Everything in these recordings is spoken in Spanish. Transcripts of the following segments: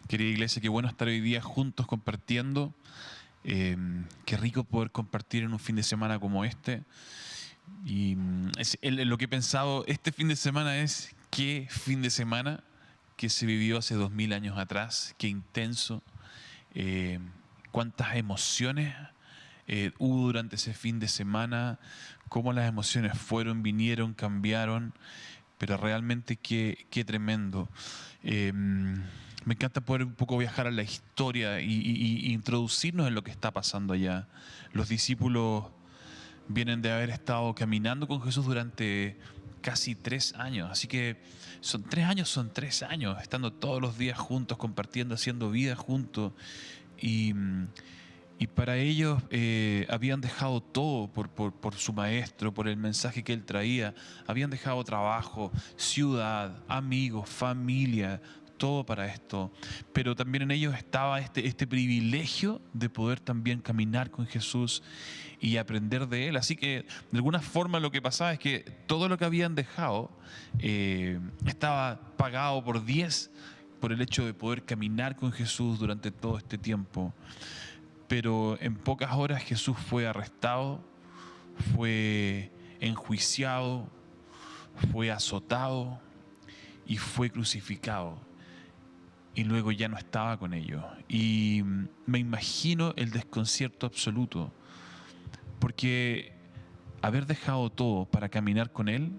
Querida iglesia, qué bueno estar hoy día juntos compartiendo. Qué rico poder compartir en un fin de semana como este. Y lo que he pensado este fin de semana es qué fin de semana que se vivió hace 2000 años atrás, qué intenso, eh, cuántas emociones hubo durante ese fin de semana, cómo las emociones fueron, vinieron, cambiaron, pero realmente qué tremendo. Me encanta poder un poco viajar a la historia y introducirnos en lo que está pasando allá. Los discípulos vienen de haber estado caminando con Jesús durante casi 3 años, así que son 3 años, estando todos los días juntos, compartiendo, haciendo vida juntos. Y, y para ellos habían dejado todo por su maestro, por el mensaje que él traía. Habían dejado trabajo, ciudad, amigos, familia, todo para esto. Pero también en ellos estaba este privilegio de poder también caminar con Jesús y aprender de él. Así que de alguna forma lo que pasaba es que todo lo que habían dejado estaba pagado por 10 por el hecho de poder caminar con Jesús durante todo este tiempo. Pero en pocas horas Jesús fue arrestado, fue enjuiciado, fue azotado y fue crucificado. Y luego ya no estaba con ellos. Y me imagino el desconcierto absoluto, porque haber dejado todo para caminar con Él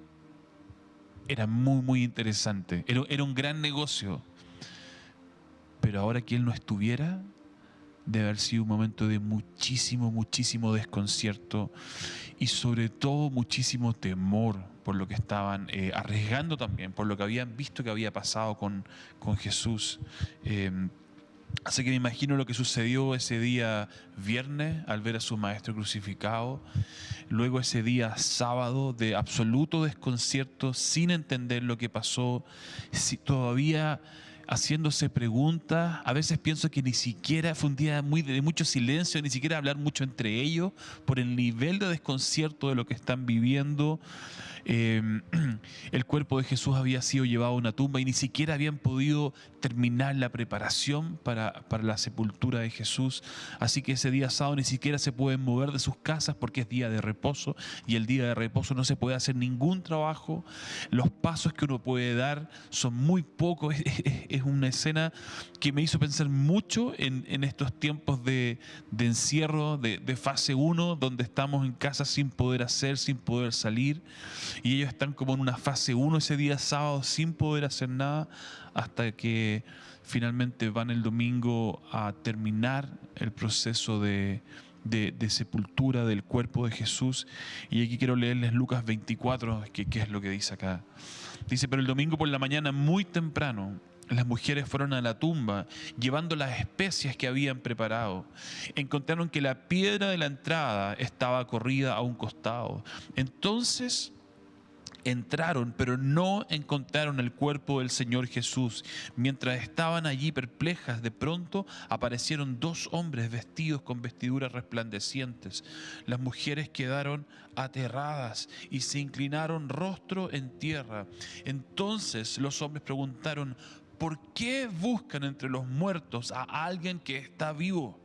era muy, muy interesante. Era un gran negocio. Pero ahora que Él no estuviera, debe haber sido un momento de muchísimo, muchísimo desconcierto y sobre todo muchísimo temor por lo que estaban arriesgando también, por lo que habían visto que había pasado con Jesús. Así que me imagino lo que sucedió ese día viernes al ver a su maestro crucificado, luego ese día sábado de absoluto desconcierto, sin entender lo que pasó, todavía haciéndose preguntas. A veces pienso que ni siquiera fue un día de mucho silencio, ni siquiera hablar mucho entre ellos, por el nivel de desconcierto de lo que están viviendo. Eh, el cuerpo de Jesús había sido llevado a una tumba y ni siquiera habían podido terminar la preparación para la sepultura de Jesús. Así que ese día sábado ni siquiera se pueden mover de sus casas porque es día de reposo, y el día de reposo no se puede hacer ningún trabajo. Los pasos que uno puede dar son muy pocos. Es una escena que me hizo pensar mucho en estos tiempos de encierro, de fase 1, donde estamos en casa sin poder hacer, sin poder salir. Y ellos están como en una fase 1 ese día sábado sin poder hacer nada, hasta que finalmente van el domingo a terminar el proceso de sepultura del cuerpo de Jesús. Y aquí quiero leerles Lucas 24, que es lo que dice acá. Dice: pero el domingo por la mañana muy temprano, las mujeres fueron a la tumba llevando las especias que habían preparado. Encontraron que la piedra de la entrada estaba corrida a un costado. Entonces entraron, pero no encontraron el cuerpo del Señor Jesús. Mientras estaban allí perplejas, de pronto aparecieron dos hombres vestidos con vestiduras resplandecientes. Las mujeres quedaron aterradas y se inclinaron rostro en tierra. Entonces los hombres preguntaron: ¿por qué buscan entre los muertos a alguien que está vivo?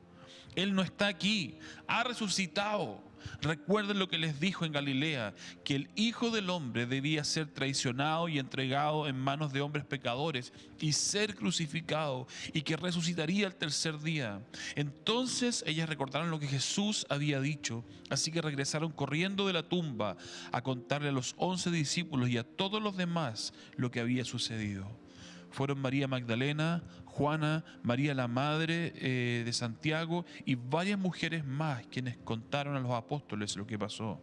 Él no está aquí, ha resucitado. Recuerden lo que les dijo en Galilea, que el Hijo del Hombre debía ser traicionado y entregado en manos de hombres pecadores y ser crucificado, y que resucitaría el tercer día. Entonces ellas recordaron lo que Jesús había dicho, así que regresaron corriendo de la tumba a contarle a los 11 discípulos y a todos los demás lo que había sucedido. Fueron María Magdalena, Juana, María la madre de Santiago y varias mujeres más quienes contaron a los apóstoles lo que pasó.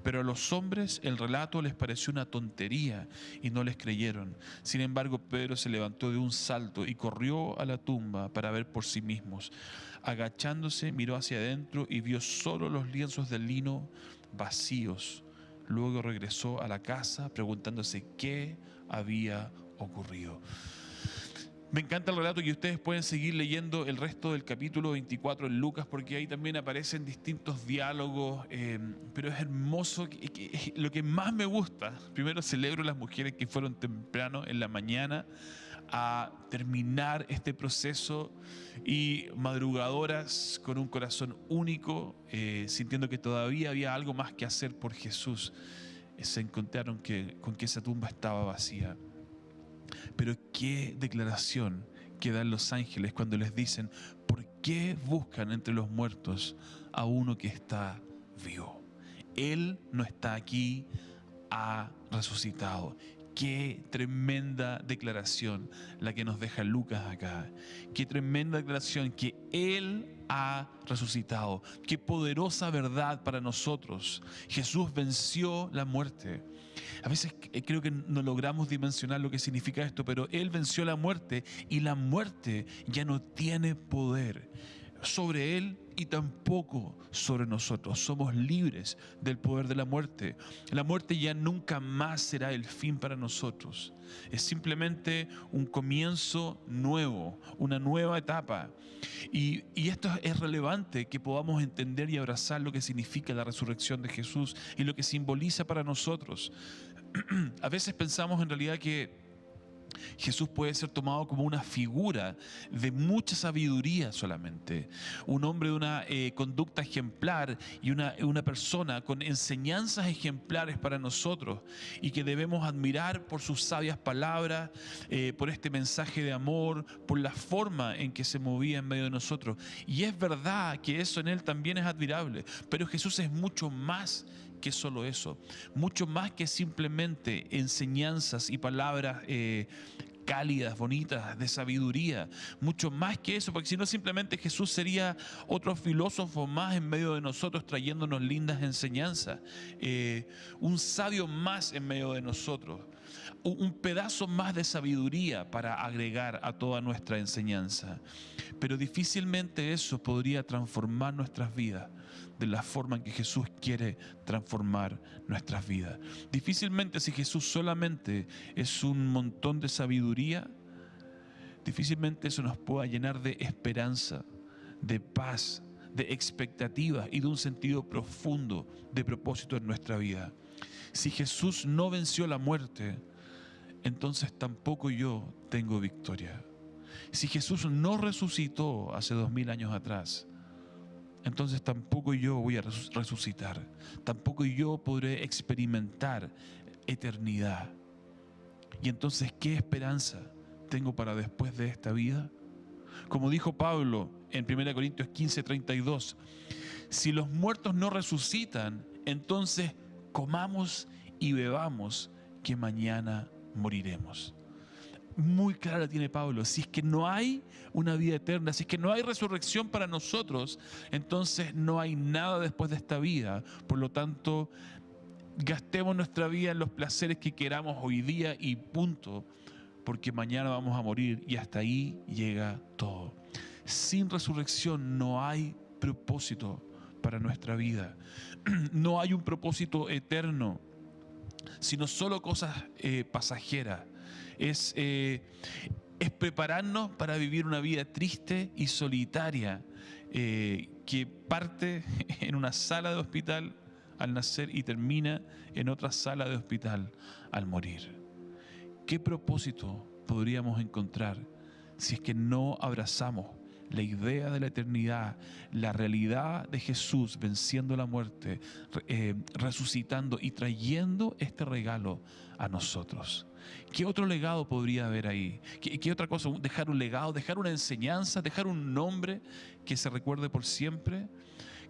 Pero a los hombres el relato les pareció una tontería y no les creyeron. Sin embargo, Pedro se levantó de un salto y corrió a la tumba para ver por sí mismos. Agachándose, miró hacia adentro y vio solo los lienzos de lino vacíos. Luego regresó a la casa preguntándose qué había ocurrido. Me encanta el relato, y ustedes pueden seguir leyendo el resto del capítulo 24 en Lucas, porque ahí también aparecen distintos diálogos, pero es hermoso. Lo que más me gusta: primero celebro las mujeres que fueron temprano en la mañana a terminar este proceso y madrugadoras con un corazón único, sintiendo que todavía había algo más que hacer por Jesús, se encontraron con que esa tumba estaba vacía. Pero qué declaración que dan los ángeles cuando les dicen: ¿por qué buscan entre los muertos a uno que está vivo? Él no está aquí, ha resucitado. Qué tremenda declaración la que nos deja Lucas acá. Qué tremenda declaración que Él ha resucitado. Qué poderosa verdad para nosotros. Jesús venció la muerte. A veces creo que no logramos dimensionar lo que significa esto, pero Él venció la muerte y la muerte ya no tiene poder sobre Él y tampoco sobre nosotros. Somos libres del poder de la muerte. La muerte ya nunca más será el fin para nosotros. Es simplemente un comienzo nuevo, una nueva etapa. Y esto es relevante que podamos entender y abrazar lo que significa la resurrección de Jesús y lo que simboliza para nosotros. A veces pensamos en realidad que Jesús puede ser tomado como una figura de mucha sabiduría solamente, un hombre de una conducta ejemplar y una persona con enseñanzas ejemplares para nosotros y que debemos admirar por sus sabias palabras, por este mensaje de amor, por la forma en que se movía en medio de nosotros. Y es verdad que eso en Él también es admirable, pero Jesús es mucho más que solo eso, mucho más que simplemente enseñanzas y palabras cálidas, bonitas, de sabiduría, mucho más que eso, porque si no simplemente Jesús sería otro filósofo más en medio de nosotros trayéndonos lindas enseñanzas, un sabio más en medio de nosotros, un pedazo más de sabiduría para agregar a toda nuestra enseñanza. Pero difícilmente eso podría transformar nuestras vidas de la forma en que Jesús quiere transformar nuestras vidas. Difícilmente, si Jesús solamente es un montón de sabiduría, difícilmente eso nos pueda llenar de esperanza, de paz, de expectativas y de un sentido profundo de propósito en nuestra vida. Si Jesús no venció la muerte, entonces tampoco yo tengo victoria. Si Jesús no resucitó hace 2000 años atrás, entonces tampoco yo voy a resucitar. Tampoco yo podré experimentar eternidad. Y entonces, ¿qué esperanza tengo para después de esta vida? Como dijo Pablo en 1 Corintios 15:32, si los muertos no resucitan, entonces comamos y bebamos, que mañana moriremos. Muy clara tiene Pablo: si es que no hay una vida eterna, si es que no hay resurrección para nosotros, entonces no hay nada después de esta vida. Por lo tanto, gastemos nuestra vida en los placeres que queramos hoy día y punto, porque mañana vamos a morir y hasta ahí llega todo. Sin resurrección no hay propósito para nuestra vida. No hay un propósito eterno, sino solo cosas pasajeras. Es prepararnos para vivir una vida triste y solitaria, que parte en una sala de hospital al nacer y termina en otra sala de hospital al morir. ¿Qué propósito podríamos encontrar si es que no abrazamos la idea de la eternidad, la realidad de Jesús venciendo la muerte, resucitando y trayendo este regalo a nosotros? ¿Qué otro legado podría haber ahí? ¿Qué otra cosa? ¿Dejar un legado? ¿Dejar una enseñanza? ¿Dejar un nombre que se recuerde por siempre?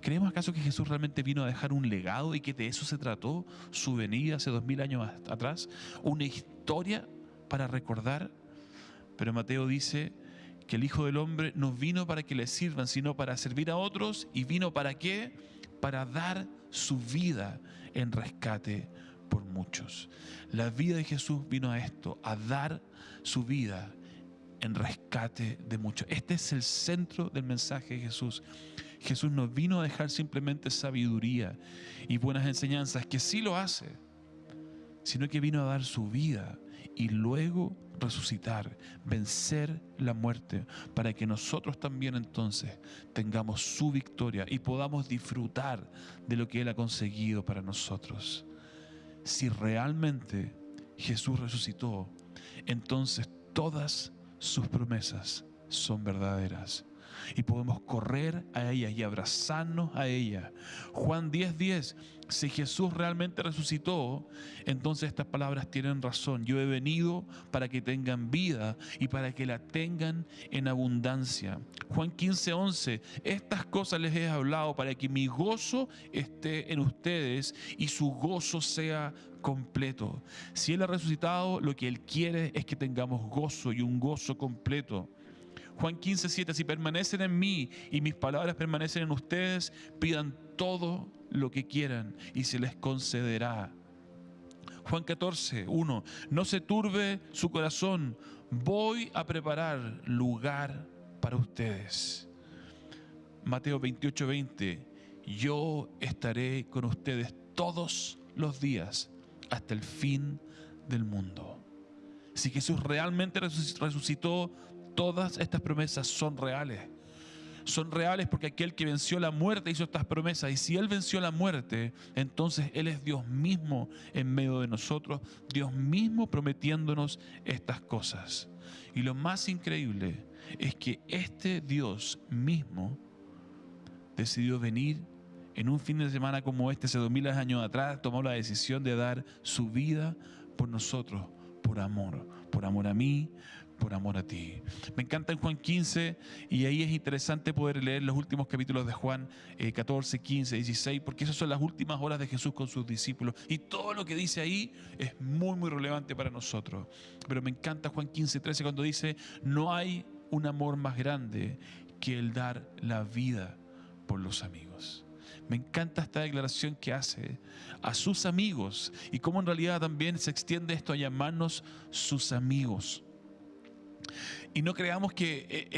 ¿Creemos acaso que Jesús realmente vino a dejar un legado y que de eso se trató su venida hace 2000 años atrás? ¿Una historia para recordar? Pero Mateo dice que el Hijo del Hombre no vino para que le sirvan, sino para servir a otros. ¿Y vino para qué? Para dar su vida en rescate por muchos. La vida de Jesús vino a esto, a dar su vida en rescate de muchos. Este es el centro del mensaje de Jesús. Jesús no vino a dejar simplemente sabiduría y buenas enseñanzas, que sí lo hace, sino que vino a dar su vida y luego resucitar, vencer la muerte, para que nosotros también entonces tengamos su victoria y podamos disfrutar de lo que Él ha conseguido para nosotros. Si realmente Jesús resucitó, entonces todas sus promesas son verdaderas. Y podemos correr a ellas y abrazarnos a ellas. Juan 10:10, si Jesús realmente resucitó, entonces estas palabras tienen razón. Yo he venido para que tengan vida y para que la tengan en abundancia. Juan 15:11, estas cosas les he hablado para que mi gozo esté en ustedes y su gozo sea completo. Si Él ha resucitado, lo que Él quiere es que tengamos gozo y un gozo completo. Juan 15:7, si permanecen en mí y mis palabras permanecen en ustedes, pidan todo lo que quieran y se les concederá. Juan 14:1, no se turbe su corazón, voy a preparar lugar para ustedes. Mateo 28:20, yo estaré con ustedes todos los días hasta el fin del mundo. Si Jesús realmente resucitó, todas estas promesas son reales. Son reales porque aquel que venció la muerte hizo estas promesas. Y si Él venció la muerte, entonces Él es Dios mismo en medio de nosotros. Dios mismo prometiéndonos estas cosas. Y lo más increíble es que este Dios mismo decidió venir en un fin de semana como este, hace 2000 años atrás, tomó la decisión de dar su vida por nosotros, por amor a mí, por amor a ti. Me encanta en Juan 15, y ahí es interesante poder leer los últimos capítulos de Juan 14, 15, 16, porque esas son las últimas horas de Jesús con sus discípulos, y todo lo que dice ahí es muy, muy relevante para nosotros. Pero me encanta Juan 15, 13, cuando dice, no hay un amor más grande que el dar la vida por los amigos. Me encanta esta declaración que hace a sus amigos, y cómo en realidad también se extiende esto a llamarnos sus amigos. Y no creamos que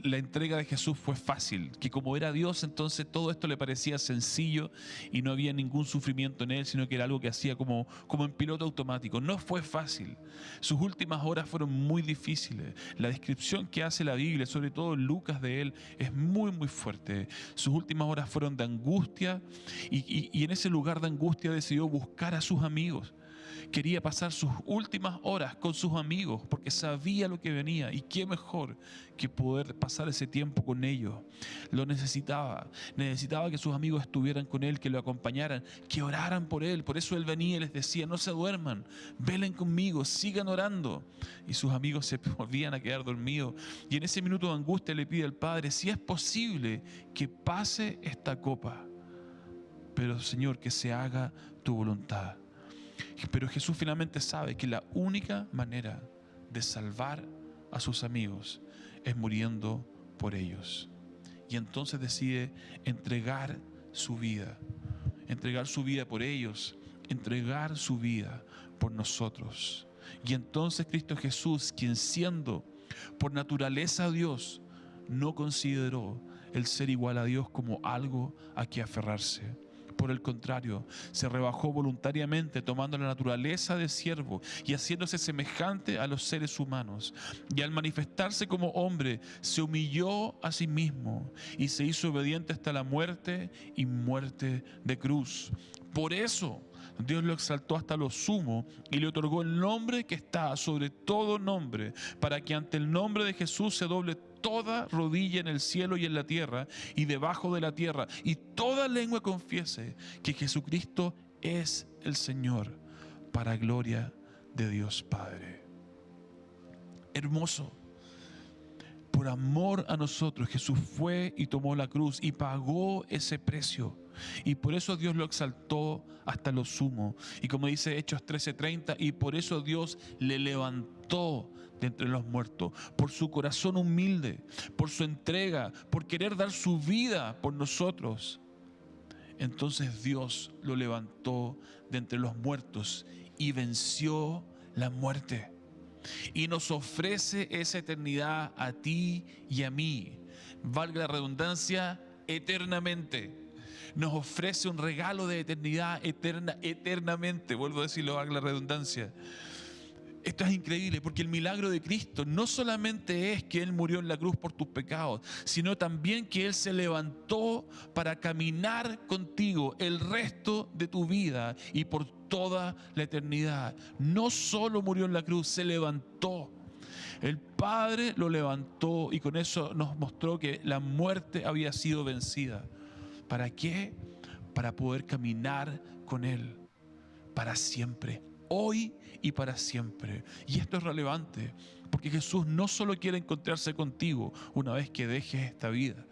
la entrega de Jesús fue fácil, que como era Dios, entonces todo esto le parecía sencillo y no había ningún sufrimiento en Él, sino que era algo que hacía como en piloto automático. No fue fácil. Sus últimas horas fueron muy difíciles. La descripción que hace la Biblia, sobre todo Lucas de Él, es muy, muy fuerte. Sus últimas horas fueron de angustia, y en ese lugar de angustia decidió buscar a sus amigos. Quería pasar sus últimas horas con sus amigos porque sabía lo que venía, y qué mejor que poder pasar ese tiempo con ellos. Lo necesitaba que sus amigos estuvieran con él, que lo acompañaran, que oraran por él. Por eso él venía y les decía, no se duerman, velen conmigo, sigan orando. Y sus amigos se volvían a quedar dormidos, y en ese minuto de angustia le pide al Padre, si es posible que pase esta copa, pero Señor, que se haga tu voluntad. Pero Jesús finalmente sabe que la única manera de salvar a sus amigos es muriendo por ellos. Y entonces decide entregar su vida por ellos, entregar su vida por nosotros. Y entonces Cristo Jesús, quien siendo por naturaleza Dios, no consideró el ser igual a Dios como algo a que aferrarse. Por el contrario, se rebajó voluntariamente, tomando la naturaleza de siervo y haciéndose semejante a los seres humanos. Y al manifestarse como hombre, se humilló a sí mismo y se hizo obediente hasta la muerte, y muerte de cruz. Por eso Dios lo exaltó hasta lo sumo y le otorgó el nombre que está sobre todo nombre, para que ante el nombre de Jesús se doble toda rodilla en el cielo y en la tierra y debajo de la tierra, y toda lengua confiese que Jesucristo es el Señor, para gloria de Dios Padre. Hermoso. Por amor a nosotros, Jesús fue y tomó la cruz y pagó ese precio. Y por eso Dios lo exaltó hasta lo sumo. Y como dice Hechos 13:30, y por eso Dios le levantó de entre los muertos, por su corazón humilde, por su entrega, por querer dar su vida por nosotros. Entonces Dios lo levantó de entre los muertos y venció la muerte. Y nos ofrece esa eternidad a ti y a mí. Valga la redundancia, eternamente. Nos ofrece un regalo de eternidad eternamente. Vuelvo a decirlo, valga la redundancia. Esto es increíble, porque el milagro de Cristo no solamente es que Él murió en la cruz por tus pecados, sino también que Él se levantó para caminar contigo el resto de tu vida y por toda la eternidad. No solo murió en la cruz, se levantó. El Padre lo levantó y con eso nos mostró que la muerte había sido vencida. ¿Para qué? Para poder caminar con Él para siempre, hoy y para siempre. Y esto es relevante, porque Jesús no solo quiere encontrarse contigo una vez que dejes esta vida.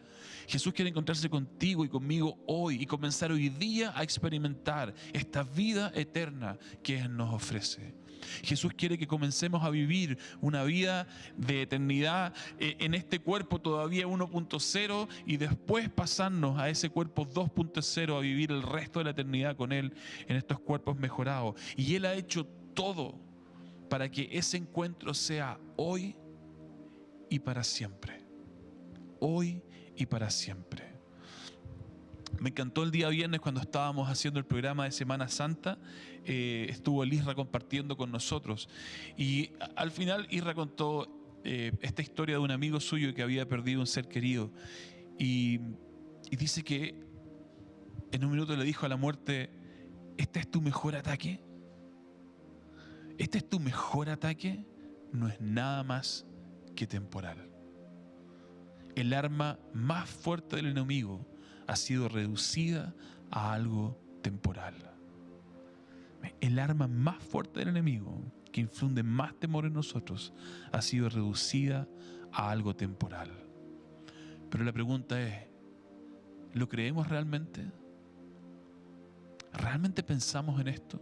Jesús quiere encontrarse contigo y conmigo hoy y comenzar hoy día a experimentar esta vida eterna que Él nos ofrece. Jesús quiere que comencemos a vivir una vida de eternidad en este cuerpo todavía 1.0 y después pasarnos a ese cuerpo 2.0 a vivir el resto de la eternidad con Él en estos cuerpos mejorados. Y Él ha hecho todo para que ese encuentro sea hoy y para siempre. Hoy y para siempre. Me encantó el día viernes cuando estábamos haciendo el programa de Semana Santa. Estuvo el Isra compartiendo con nosotros. Y al final Isra contó esta historia de un amigo suyo que había perdido un ser querido. Y dice que en un minuto le dijo a la muerte: ¿este es tu mejor ataque? ¿Este es tu mejor ataque? No es nada más que temporal. El arma más fuerte del enemigo ha sido reducida a algo temporal. El arma más fuerte del enemigo, que infunde más temor en nosotros, ha sido reducida a algo temporal. Pero la pregunta es, ¿lo creemos realmente? ¿Realmente pensamos en esto?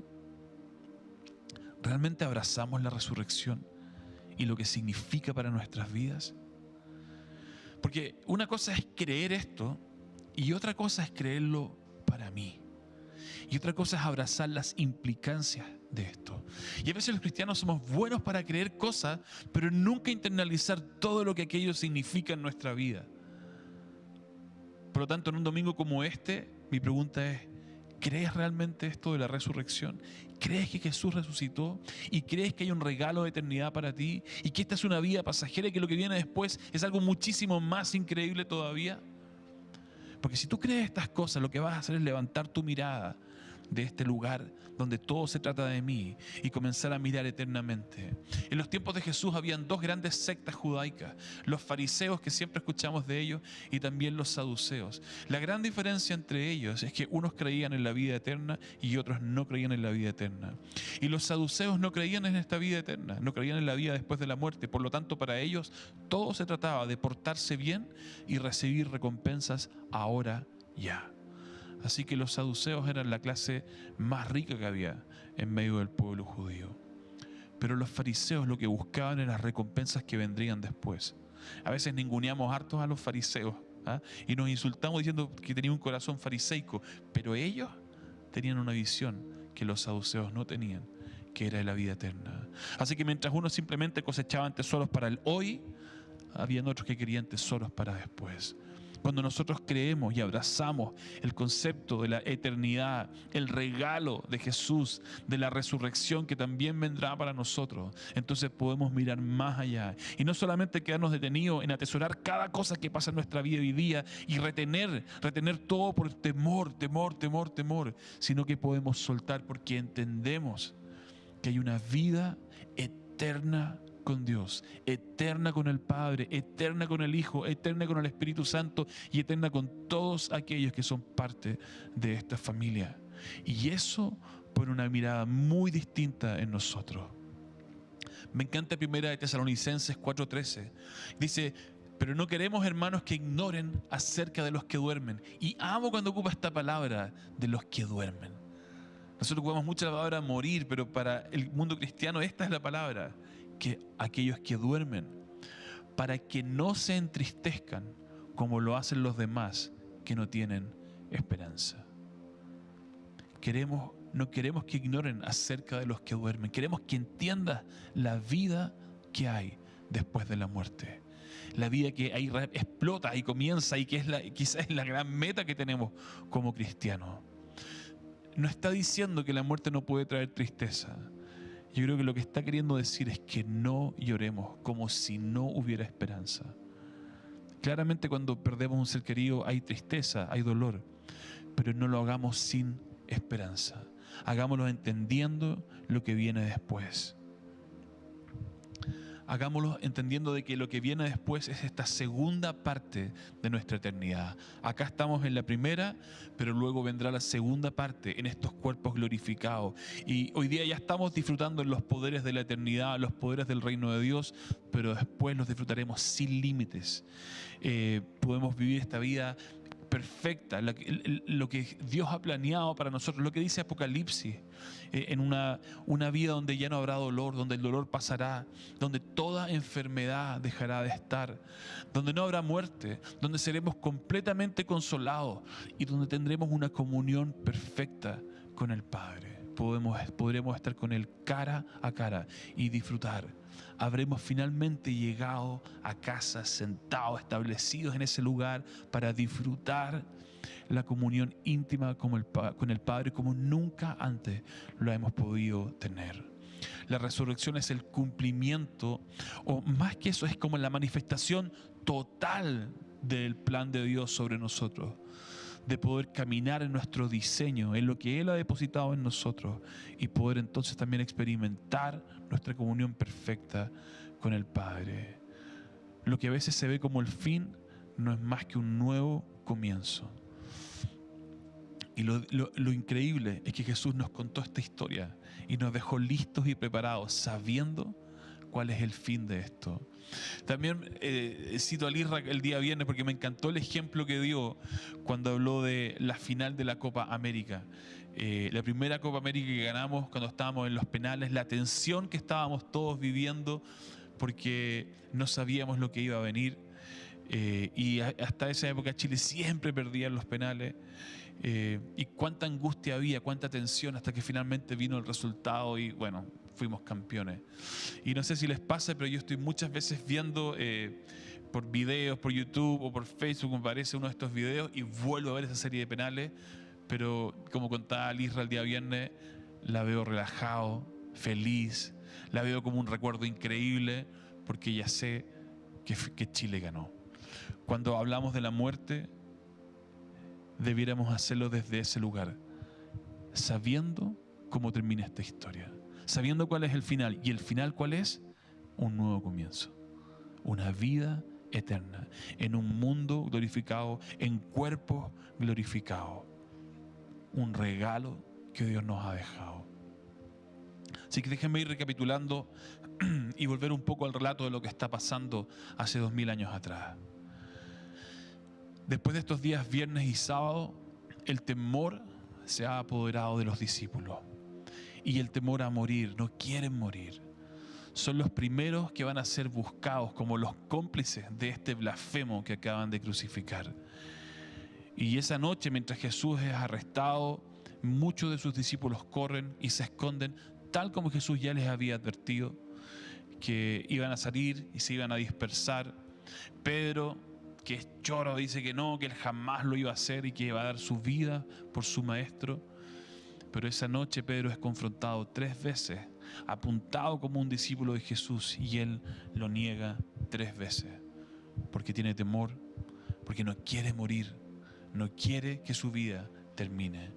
¿Realmente abrazamos la resurrección y lo que significa para nuestras vidas? Porque una cosa es creer esto y otra cosa es creerlo para mí. Y otra cosa es abrazar las implicancias de esto. Y a veces los cristianos somos buenos para creer cosas, pero nunca internalizar todo lo que aquello significa en nuestra vida. Por lo tanto, en un domingo como este, mi pregunta es: ¿crees realmente esto de la resurrección? ¿Crees que Jesús resucitó? ¿Y crees que hay un regalo de eternidad para ti? ¿Y que esta es una vida pasajera y que lo que viene después es algo muchísimo más increíble todavía? Porque si tú crees estas cosas, lo que vas a hacer es levantar tu mirada de este lugar donde todo se trata de mí y comenzar a mirar eternamente. En los tiempos de Jesús habían dos grandes sectas judaicas: los fariseos, que siempre escuchamos de ellos, y también los saduceos. La gran diferencia entre ellos es que unos creían en la vida eterna y otros no creían en la vida eterna. Y los saduceos no creían en esta vida eterna, no creían en la vida después de la muerte. Por lo tanto, para ellos todo se trataba de portarse bien y recibir recompensas ahora ya. Así que los saduceos eran la clase más rica que había en medio del pueblo judío. Pero los fariseos lo que buscaban eran las recompensas que vendrían después. A veces ninguneamos hartos a los fariseos, ¿ah? Y nos insultamos diciendo que tenían un corazón fariseico. Pero ellos tenían una visión que los saduceos no tenían, que era de la vida eterna. Así que mientras unos simplemente cosechaban tesoros para el hoy, habían otros que querían tesoros para después. Cuando nosotros creemos y abrazamos el concepto de la eternidad, el regalo de Jesús, de la resurrección que también vendrá para nosotros, entonces podemos mirar más allá y no solamente quedarnos detenidos en atesorar cada cosa que pasa en nuestra vida hoy día y retener todo por temor, sino que podemos soltar porque entendemos que hay una vida eterna con Dios, eterna con el Padre, eterna con el Hijo, eterna con el Espíritu Santo y eterna con todos aquellos que son parte de esta familia. Y eso pone una mirada muy distinta en nosotros. Me encanta 1 de Tesalonicenses 4:13. Dice: pero no queremos, hermanos, que ignoren acerca de los que duermen. Y amo cuando ocupa esta palabra de los que duermen. Nosotros ocupamos mucho la palabra morir, pero para el mundo cristiano esta es la palabra: que aquellos que duermen, para que no se entristezcan como lo hacen los demás que no tienen esperanza. No queremos que ignoren acerca de los que duermen. Queremos que entiendas la vida que hay después de la muerte. La vida que ahí explota y comienza y que quizás es la gran meta que tenemos como cristianos. No está diciendo que la muerte no puede traer tristeza. Yo creo que lo que está queriendo decir es que no lloremos como si no hubiera esperanza. Claramente cuando perdemos un ser querido hay tristeza, hay dolor, pero no lo hagamos sin esperanza. Hagámoslo entendiendo lo que viene después. hagámoslo entendiendo de que lo que viene después es esta segunda parte de nuestra eternidad. Acá estamos en la primera, pero luego vendrá la segunda parte en estos cuerpos glorificados. Y hoy día ya estamos disfrutando en los poderes de la eternidad, los poderes del reino de Dios, pero después los disfrutaremos sin límites. Podemos vivir esta vida perfecta, lo que Dios ha planeado para nosotros, lo que dice Apocalipsis, en una vida donde ya no habrá dolor, donde el dolor pasará, donde toda enfermedad dejará de estar, donde no habrá muerte, donde seremos completamente consolados y donde tendremos una comunión perfecta con el Padre. Podremos estar con Él cara a cara y disfrutar. Habremos finalmente llegado a casa, sentados, establecidos en ese lugar para disfrutar la comunión íntima con el Padre como nunca antes lo hemos podido tener. La resurrección es el cumplimiento, o más que eso, es como la manifestación total del plan de Dios sobre nosotros, de poder caminar en nuestro diseño, en lo que Él ha depositado en nosotros y poder entonces también experimentar nuestra comunión perfecta con el Padre. Lo que a veces se ve como el fin no es más que un nuevo comienzo. Y lo increíble es que Jesús nos contó esta historia y nos dejó listos y preparados, sabiendo cuál es el fin de esto. También cito a Lirra el día viernes porque me encantó el ejemplo que dio cuando habló de la final de la Copa América. La primera Copa América que ganamos cuando estábamos en los penales, la tensión que estábamos todos viviendo porque no sabíamos lo que iba a venir. Y hasta esa época Chile siempre perdía en los penales. Y cuánta angustia había, cuánta tensión, hasta que finalmente vino el resultado y bueno, fuimos campeones. Y no sé si les pasa, pero yo estoy muchas veces viendo por videos, por YouTube o por Facebook, me parece uno de estos videos, y vuelvo a ver esa serie de penales, pero como contaba Lisra el día viernes, la veo relajado, feliz, la veo como un recuerdo increíble, porque ya sé que Chile ganó. Cuando hablamos de la muerte, debiéramos hacerlo desde ese lugar, sabiendo cómo termina esta historia, sabiendo cuál es el final. ¿Y el final cuál es? Un nuevo comienzo, una vida eterna, en un mundo glorificado, en cuerpos glorificados. Un regalo que Dios nos ha dejado. Así que déjenme ir recapitulando y volver un poco al relato de lo que está pasando hace 2000 años atrás. Después de estos días viernes y sábado, el temor se ha apoderado de los discípulos. Y el temor a morir, no quieren morir. Son los primeros que van a ser buscados como los cómplices de este blasfemo que acaban de crucificar. Y esa noche, mientras Jesús es arrestado, muchos de sus discípulos corren y se esconden, tal como Jesús ya les había advertido, que iban a salir y se iban a dispersar. Pedro, que es choro, dice que no, que él jamás lo iba a hacer y que iba a dar su vida por su maestro. Pero esa noche Pedro es confrontado 3 veces, apuntado como un discípulo de Jesús, y él lo niega 3 veces, porque tiene temor, porque no quiere morir, no quiere que su vida termine.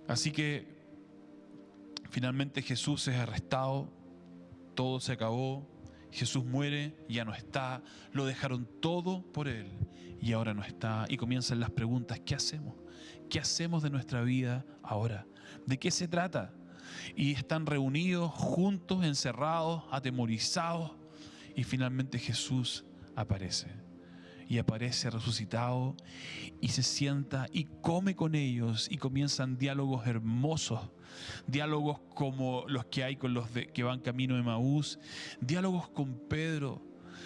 Así que finalmente Jesús es arrestado, todo se acabó. Jesús muere, ya no está, lo dejaron todo por Él y ahora no está. Y comienzan las preguntas: ¿qué hacemos? ¿Qué hacemos de nuestra vida ahora? ¿De qué se trata? Y están reunidos, juntos, encerrados, atemorizados, y finalmente Jesús aparece. Y aparece resucitado y se sienta y come con ellos, y comienzan diálogos hermosos, diálogos como los que hay con los que van camino de Emaús, diálogos con Pedro,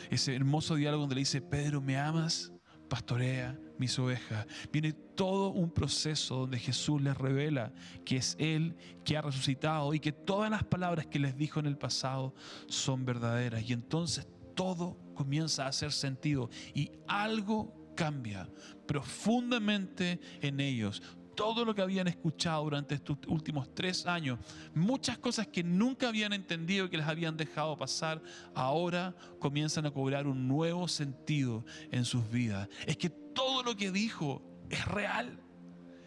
ese hermoso diálogo donde le dice: Pedro, ¿me amas? Pastorea mis ovejas. Viene todo un proceso donde Jesús les revela que es Él que ha resucitado y que todas las palabras que les dijo en el pasado son verdaderas. Y entonces todo comienza a hacer sentido y algo cambia profundamente en ellos. Todo lo que habían escuchado durante estos últimos 3 años, muchas cosas que nunca habían entendido, que les habían dejado pasar, ahora comienzan a cobrar un nuevo sentido en sus vidas. Es que todo lo que dijo es real.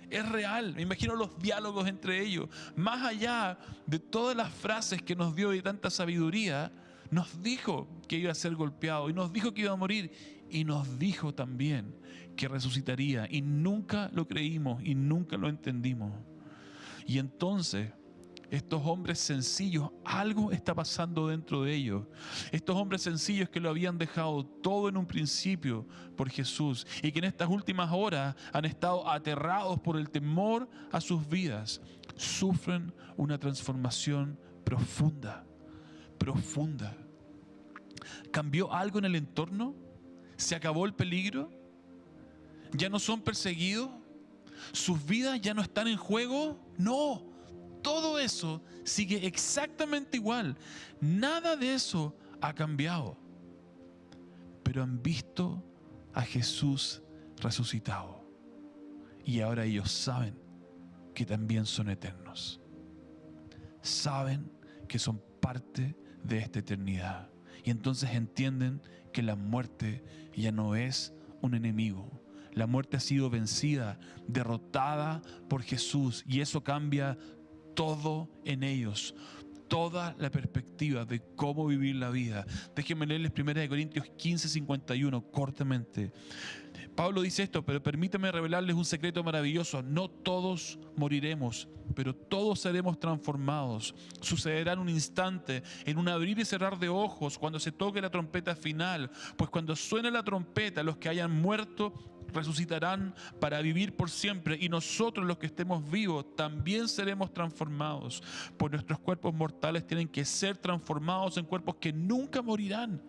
Es real. Me imagino los diálogos entre ellos. Más allá de todas las frases que nos dio de tanta sabiduría, Nos dijo que iba a ser golpeado y nos dijo que iba a morir y nos dijo también que resucitaría, y nunca lo creímos y nunca lo entendimos. Y entonces estos hombres sencillos, algo está pasando dentro de ellos. Estos hombres sencillos que lo habían dejado todo en un principio por Jesús y que en estas últimas horas han estado aterrados por el temor a sus vidas, sufren una transformación profunda, profunda. ¿Cambió algo en el entorno? ¿Se acabó el peligro? ¿Ya no son perseguidos? ¿Sus vidas ya no están en juego? No, todo eso sigue exactamente igual. Nada de eso ha cambiado. Pero han visto a Jesús resucitado. Y ahora ellos saben que también son eternos. Saben que son parte de esta eternidad. Y entonces entienden que la muerte ya no es un enemigo. La muerte ha sido vencida, derrotada por Jesús, y eso cambia todo en ellos, toda la perspectiva de cómo vivir la vida. Déjenme leerles 1 Corintios 15:51 cortamente. Pablo dice esto: pero permítame revelarles un secreto maravilloso. No todos moriremos, pero todos seremos transformados. Sucederá en un instante, en un abrir y cerrar de ojos, cuando se toque la trompeta final. Pues cuando suene la trompeta, los que hayan muerto resucitarán para vivir por siempre, y nosotros, los que estemos vivos, también seremos transformados. Pues nuestros cuerpos mortales tienen que ser transformados en cuerpos que nunca morirán.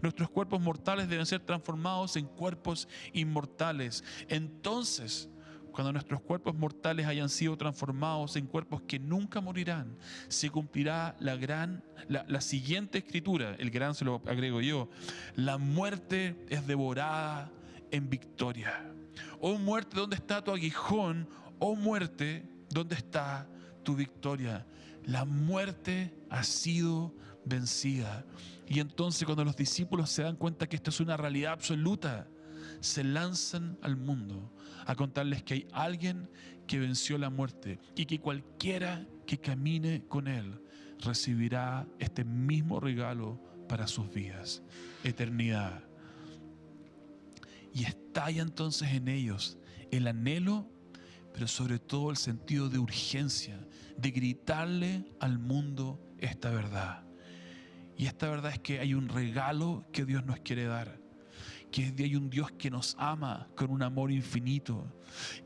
Nuestros cuerpos mortales deben ser transformados en cuerpos inmortales. Entonces, cuando nuestros cuerpos mortales hayan sido transformados en cuerpos que nunca morirán, se cumplirá la siguiente escritura. El gran se lo agrego yo: la muerte es devorada en victoria. Oh muerte, ¿dónde está tu aguijón? Oh muerte, ¿dónde está tu victoria? La muerte ha sido vencida. Y entonces, cuando los discípulos se dan cuenta que esto es una realidad absoluta, se lanzan al mundo a contarles que hay alguien que venció la muerte y que cualquiera que camine con él recibirá este mismo regalo para sus vidas: eternidad. Y estalla entonces en ellos el anhelo, pero sobre todo el sentido de urgencia, de gritarle al mundo esta verdad. Y esta verdad es que hay un regalo que Dios nos quiere dar, que hay un Dios que nos ama con un amor infinito,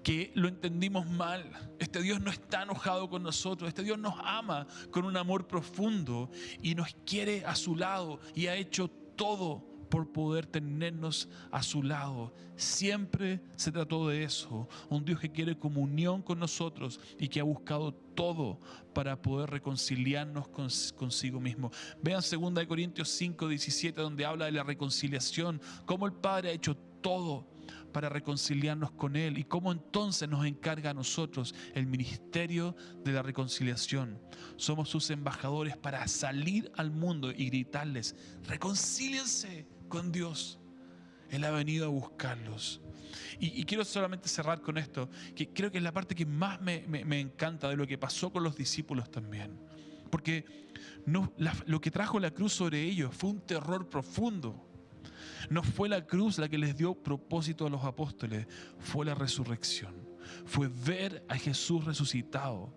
que lo entendimos mal. Este Dios no está enojado con nosotros, este Dios nos ama con un amor profundo y nos quiere a su lado, y ha hecho todo por poder tenernos a su lado. Siempre se trató de eso: un Dios que quiere comunión con nosotros y que ha buscado todo para poder reconciliarnos consigo mismo. Vean 2 Corintios 5:17, donde habla de la reconciliación, cómo el Padre ha hecho todo para reconciliarnos con Él, y cómo entonces nos encarga a nosotros el ministerio de la reconciliación. Somos sus embajadores para salir al mundo y gritarles: reconcíliense con Dios. Él ha venido a buscarlos. Y quiero solamente cerrar con esto, que creo que es la parte que más me encanta de lo que pasó con los discípulos también. Porque lo que trajo la cruz sobre ellos fue un terror profundo. No fue la cruz la que les dio propósito a los apóstoles, fue la resurrección. Fue ver a Jesús resucitado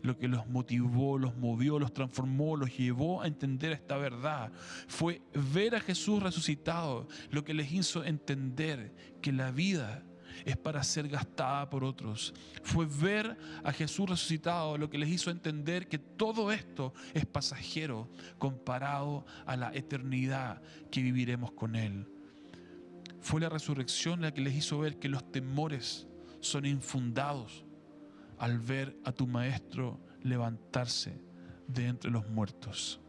lo que los motivó, los movió, los transformó, los llevó a entender esta verdad. Fue ver a Jesús resucitado lo que les hizo entender que la vida es para ser gastada por otros. Fue ver a Jesús resucitado lo que les hizo entender que todo esto es pasajero comparado a la eternidad que viviremos con Él. Fue la resurrección la que les hizo ver que los temores son infundados al ver a tu Maestro levantarse de entre los muertos.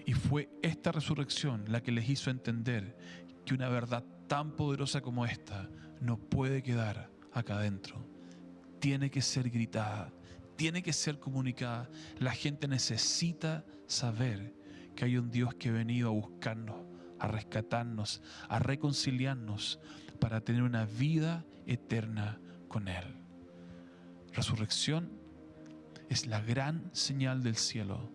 Y fue esta resurrección la que les hizo entender que una verdad tan poderosa como esta no puede quedar acá adentro. Tiene que ser gritada, tiene que ser comunicada. La gente necesita saber que hay un Dios que ha venido a buscarnos, a rescatarnos, a reconciliarnos para tener una vida eterna con Él. Resurrección es la gran señal del cielo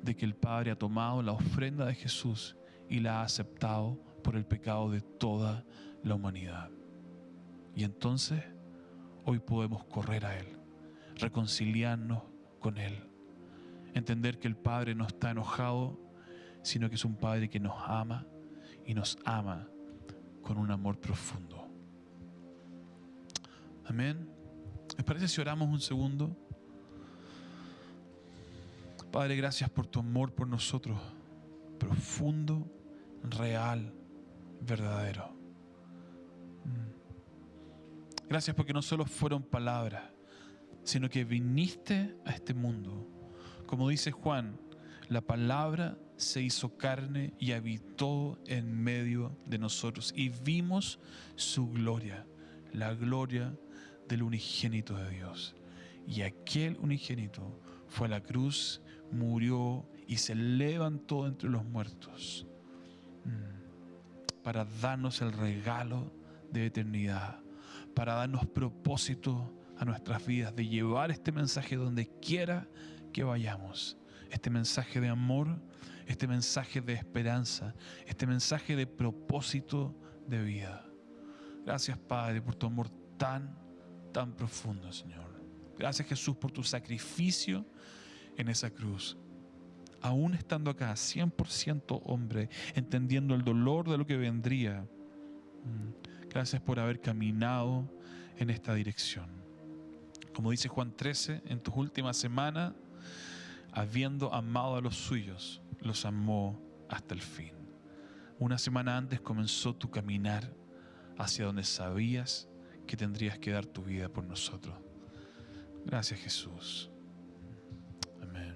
de que el Padre ha tomado la ofrenda de Jesús y la ha aceptado por el pecado de toda la humanidad. Y entonces hoy podemos correr a Él, reconciliarnos con Él, entender que el Padre no está enojado, sino que es un Padre que nos ama y nos ama con un amor profundo. Amén. ¿Les parece si oramos un segundo? Padre, gracias por tu amor por nosotros, profundo, real, verdadero. Gracias porque no solo fueron palabras, sino que viniste a este mundo. Como dice Juan, la palabra se hizo carne y habitó en medio de nosotros y vimos su gloria, la gloria del unigénito de Dios. Y aquel unigénito fue a la cruz, murió y se levantó entre los muertos para darnos el regalo de eternidad, para darnos propósito a nuestras vidas, de llevar este mensaje donde quiera que vayamos, este mensaje de amor, este mensaje de esperanza, este mensaje de propósito de vida. Gracias, Padre, por tu amor tan profundo, Señor. Gracias, Jesús, por tu sacrificio en esa cruz. Aún estando acá, 100% hombre, entendiendo el dolor de lo que vendría. Gracias por haber caminado en esta dirección. Como dice Juan 13, en tus últimas semanas, habiendo amado a los suyos, los amó hasta el fin. Una semana antes comenzó tu caminar hacia donde sabías que tendrías que dar tu vida por nosotros. Gracias, Jesús. Amén.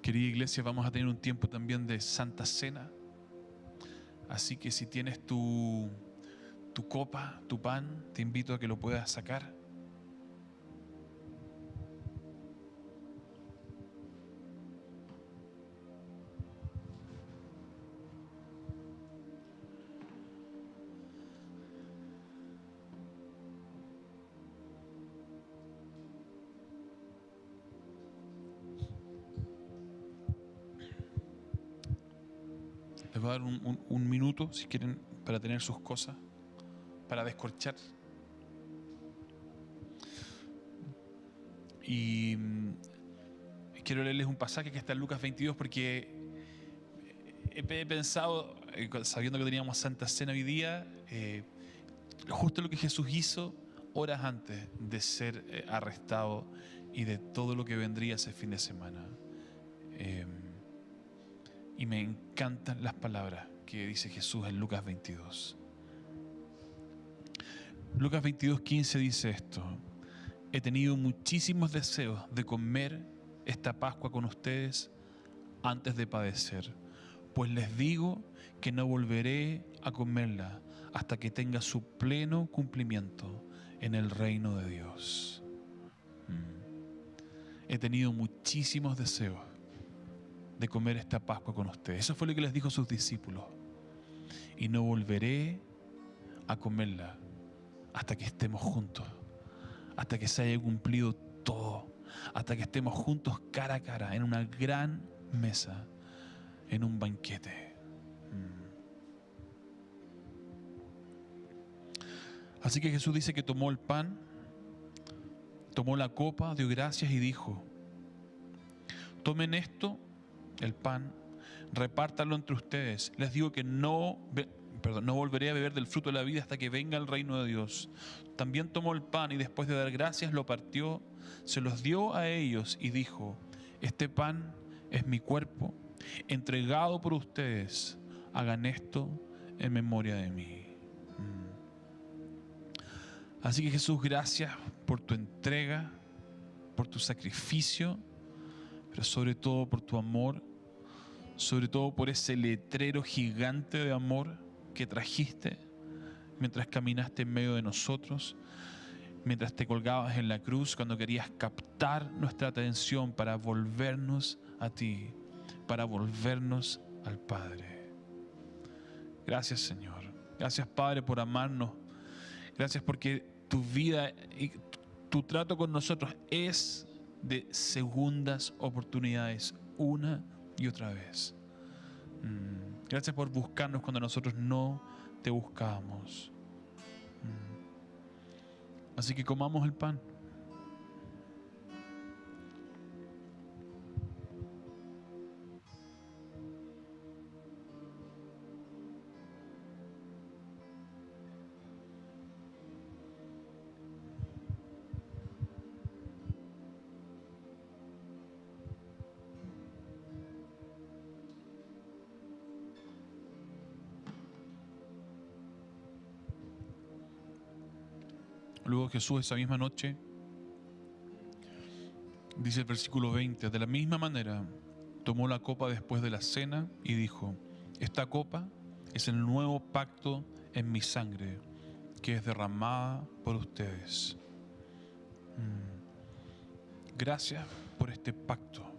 Querida iglesia, vamos a tener un tiempo también de Santa Cena. Así que si tienes tu copa, tu pan, te invito a que lo puedas sacar. Les voy a dar un minuto, si quieren, para tener sus cosas, para descorchar. Y quiero leerles un pasaje que está en Lucas 22 porque he pensado, sabiendo que teníamos Santa Cena hoy día, justo lo que Jesús hizo horas antes de ser arrestado y de todo lo que vendría ese fin de semana. Y me encantan las palabras que dice Jesús en Lucas 22. Lucas 22:15 dice esto: he tenido muchísimos deseos de comer esta Pascua con ustedes antes de padecer, pues les digo que no volveré a comerla hasta que tenga su pleno cumplimiento en el reino de Dios. He tenido muchísimos deseos de comer esta Pascua con ustedes. Eso fue lo que les dijo a sus discípulos. Y no volveré a comerla hasta que estemos juntos, hasta que se haya cumplido todo, hasta que estemos juntos cara a cara en una gran mesa, en un banquete. Así que Jesús dice que tomó el pan, tomó la copa, dio gracias y dijo: tomen esto, el pan, repártanlo entre ustedes. Les digo que no volveré a beber del fruto de la vida hasta que venga el reino de Dios. También tomó el pan y después de dar gracias lo partió, se los dio a ellos y dijo: este pan es mi cuerpo, entregado por ustedes. Hagan esto en memoria de mí. Así que Jesús, gracias por tu entrega, por tu sacrificio, pero sobre todo por tu amor, sobre todo por ese letrero gigante de amor que trajiste mientras caminaste en medio de nosotros, mientras te colgabas en la cruz, cuando querías captar nuestra atención para volvernos a ti, para volvernos al Padre. Gracias, Señor. Gracias, Padre, por amarnos. Gracias porque tu vida y tu trato con nosotros es de segundas oportunidades una y otra vez. Gracias por buscarnos cuando nosotros no te buscábamos. Así que comamos el pan. Luego Jesús esa misma noche, dice el versículo 20, de la misma manera tomó la copa después de la cena y dijo: esta copa es el nuevo pacto en mi sangre, que es derramada por ustedes. Gracias por este pacto.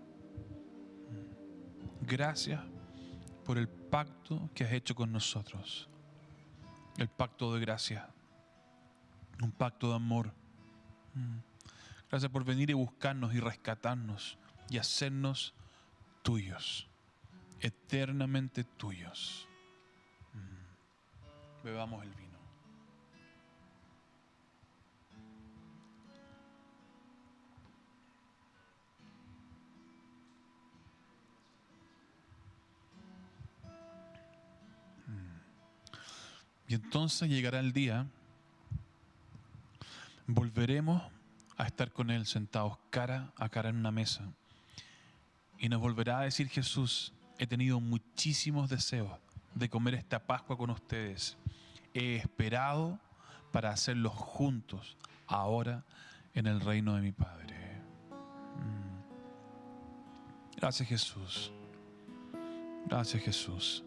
Gracias por el pacto que has hecho con nosotros. El pacto de gracia. Un pacto de amor. Gracias por venir y buscarnos y rescatarnos y hacernos tuyos, eternamente tuyos. Bebamos el vino. Y entonces llegará el día, volveremos a estar con Él sentados cara a cara en una mesa. Y nos volverá a decir Jesús: he tenido muchísimos deseos de comer esta Pascua con ustedes. He esperado para hacerlos juntos ahora en el reino de mi Padre. Gracias, Jesús. Gracias, Jesús.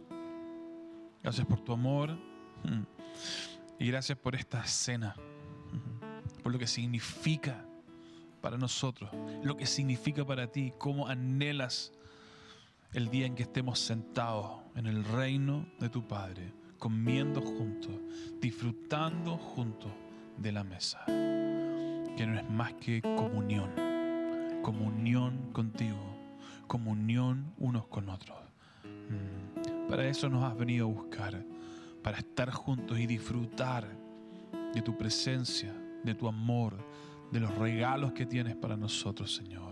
Gracias por tu amor. Y gracias por esta cena. Por lo que significa para nosotros, lo que significa para ti, cómo anhelas el día en que estemos sentados en el reino de tu Padre, comiendo juntos, disfrutando juntos de la mesa, que no es más que comunión, comunión contigo, comunión unos con otros. Para eso nos has venido a buscar, para estar juntos y disfrutar de tu presencia, de tu amor, de los regalos que tienes para nosotros, Señor.